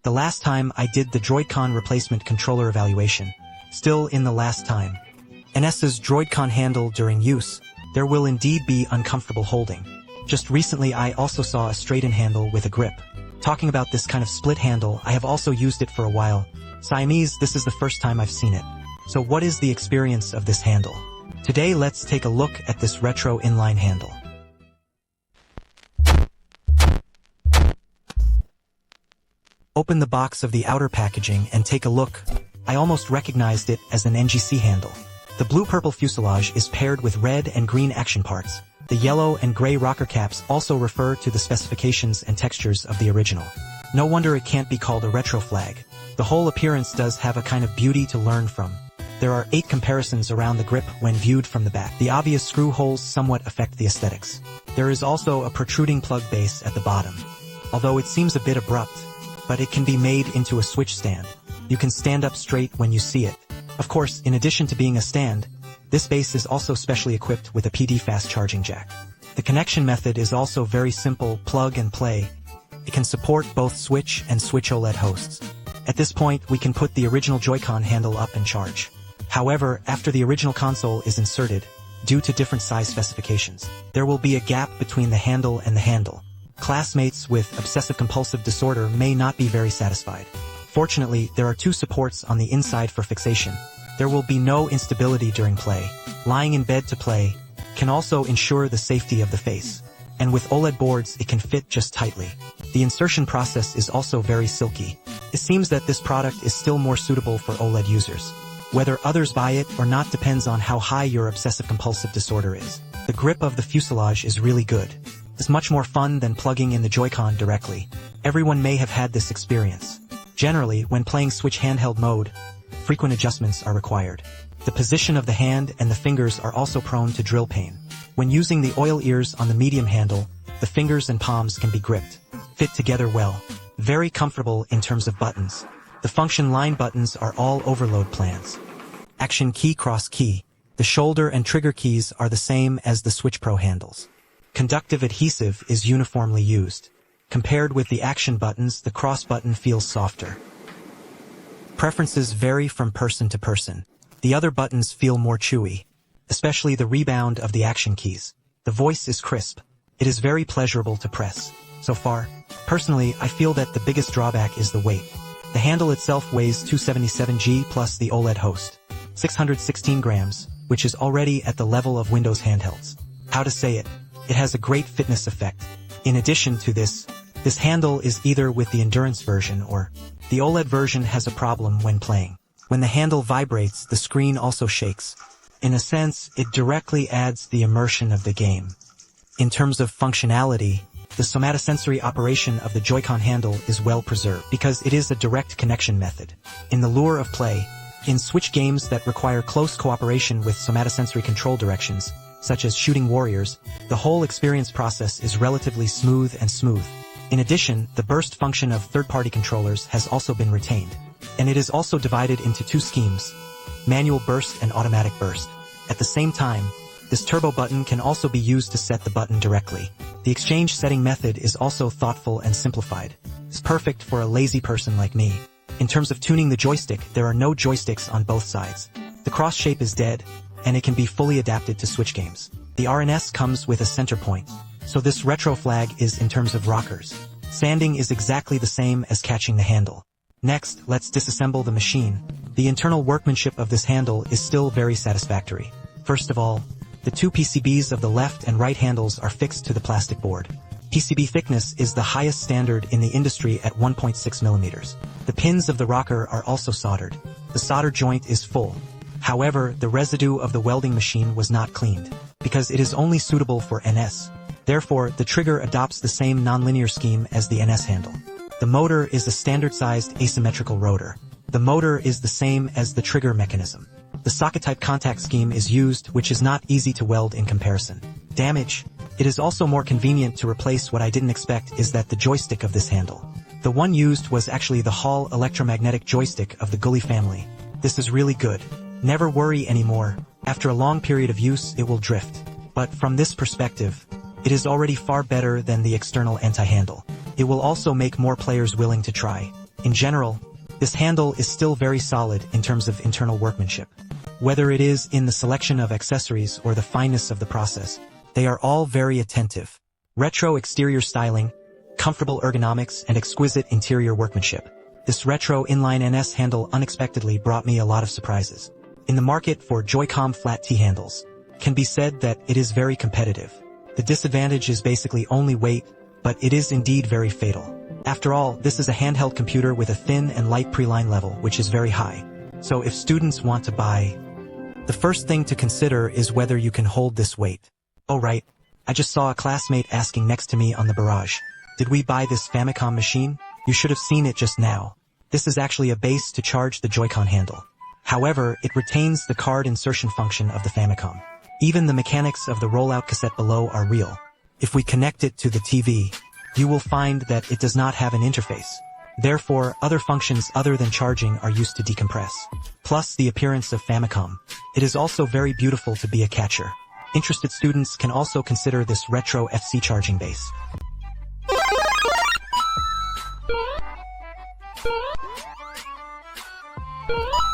The last time I did the Droidcon replacement controller evaluation. Still in the last time. NS's Droidcon handle during use, there will indeed be uncomfortable holding. Just recently I also saw a straighten handle with a grip. Talking about this kind of split handle, I have also used it for a while. Siamese, this is the first time I've seen it. So what is the experience of this handle? Today let's take a look at this retro inline handle. Open the box of the outer packaging and take a look. I almost recognized it as an NGC handle. The blue-purple fuselage is paired with red and green action parts. The yellow and gray rocker caps also refer to the specifications and textures of the original. No wonder it can't be called a retro flag. The whole appearance does have a kind of beauty to learn from. There are 8 comparisons around the grip when viewed from the back. The obvious screw holes somewhat affect the aesthetics. There is also a protruding plug base at the bottom. Although it seems a bit abrupt, but it can be made into a switch stand. You can stand up straight when you see it. Of course, in addition to being a stand, this base is also specially equipped with a PD fast charging jack. The connection method is also very simple, plug and play. It can support both Switch and Switch OLED hosts. At this point, we can put the original Joy-Con handle up and charge. However, after the original console is inserted, due to different size specifications, there will be a gap between the handle and the handle. Classmates with obsessive-compulsive disorder may not be very satisfied. Fortunately, there are 2 supports on the inside for fixation. There will be no instability during play. Lying in bed to play can also ensure the safety of the face. And with OLED boards, it can fit just tightly. The insertion process is also very silky. It seems that this product is still more suitable for OLED users. Whether others buy it or not depends on how high your obsessive-compulsive disorder is. The grip of the fuselage is really good. It's much more fun than plugging in the Joy-Con directly. Everyone may have had this experience. Generally, when playing Switch handheld mode, frequent adjustments are required. The position of the hand and the fingers are also prone to drill pain. When using the oil ears on the medium handle, the fingers and palms can be gripped, fit together well. Very comfortable in terms of buttons. The function line buttons are all overload plans. Action key, cross key. The shoulder and trigger keys are the same as the Switch Pro handles. Conductive adhesive is uniformly used. Compared with the action buttons, the cross button feels softer. Preferences vary from person to person. The other buttons feel more chewy, especially the rebound of the action keys. The voice is crisp. It is very pleasurable to press. So far, personally, I feel that the biggest drawback is the weight. The handle itself weighs 277 g plus the OLED host, 616 grams, which is already at the level of Windows handhelds. How to say it? It has a great fitness effect. In addition to this handle is either with the endurance version or the OLED version has a problem when playing. When the handle vibrates, the screen also shakes. In a sense, it directly adds the immersion of the game. In terms of functionality, the somatosensory operation of the Joy-Con handle is well preserved because it is a direct connection method. In the lure of play, in Switch games that require close cooperation with somatosensory control directions, such as Shooting Warriors, the whole experience process is relatively smooth. In addition, the burst function of third-party controllers has also been retained. And it is also divided into 2 schemes, manual burst and automatic burst. At the same time, this turbo button can also be used to set the button directly. The exchange setting method is also thoughtful and simplified. It's perfect for a lazy person like me. In terms of tuning the joystick, there are no joysticks on both sides. The cross shape is dead, and it can be fully adapted to Switch games. The RNS comes with a center point, so this retro flag is in terms of rockers. Sanding is exactly the same as catching the handle. Next, let's disassemble the machine. The internal workmanship of this handle is still very satisfactory. First of all, the 2 PCBs of the left and right handles are fixed to the plastic board. PCB thickness is the highest standard in the industry at 1.6 millimeters. The pins of the rocker are also soldered. The solder joint is full. However, the residue of the welding machine was not cleaned, because it is only suitable for NS. Therefore, the trigger adopts the same nonlinear scheme as the NS handle. The motor is a standard-sized asymmetrical rotor. The motor is the same as the trigger mechanism. The socket-type contact scheme is used, which is not easy to weld in comparison. Damage. It is also more convenient to replace. What I didn't expect is that the joystick of this handle. The one used was actually the Hall electromagnetic joystick of the Gully family. This is really good. Never worry anymore. After a long period of use, it will drift. But from this perspective, it is already far better than the external anti-handle. It will also make more players willing to try. In general, this handle is still very solid in terms of internal workmanship. Whether it is in the selection of accessories or the fineness of the process, they are all very attentive. Retro exterior styling, comfortable ergonomics, and exquisite interior workmanship. This retro inline NS handle unexpectedly brought me a lot of surprises. In the market for Joy-Con flat T handles, can be said that it is very competitive. The disadvantage is basically only weight, but it is indeed very fatal. After all, this is a handheld computer with a thin and light pre-line level, which is very high. So if students want to buy, the first thing to consider is whether you can hold this weight. Oh right, I just saw a classmate asking next to me on the barrage, did we buy this Famicom machine? You should have seen it just now. This is actually a base to charge the Joy-Con handle. However, it retains the card insertion function of the Famicom. Even the mechanics of the rollout cassette below are real. If we connect it to the TV, you will find that it does not have an interface. Therefore, other functions other than charging are used to decompress. Plus the appearance of Famicom. It is also very beautiful to be a catcher. Interested students can also consider this retro FC charging base. You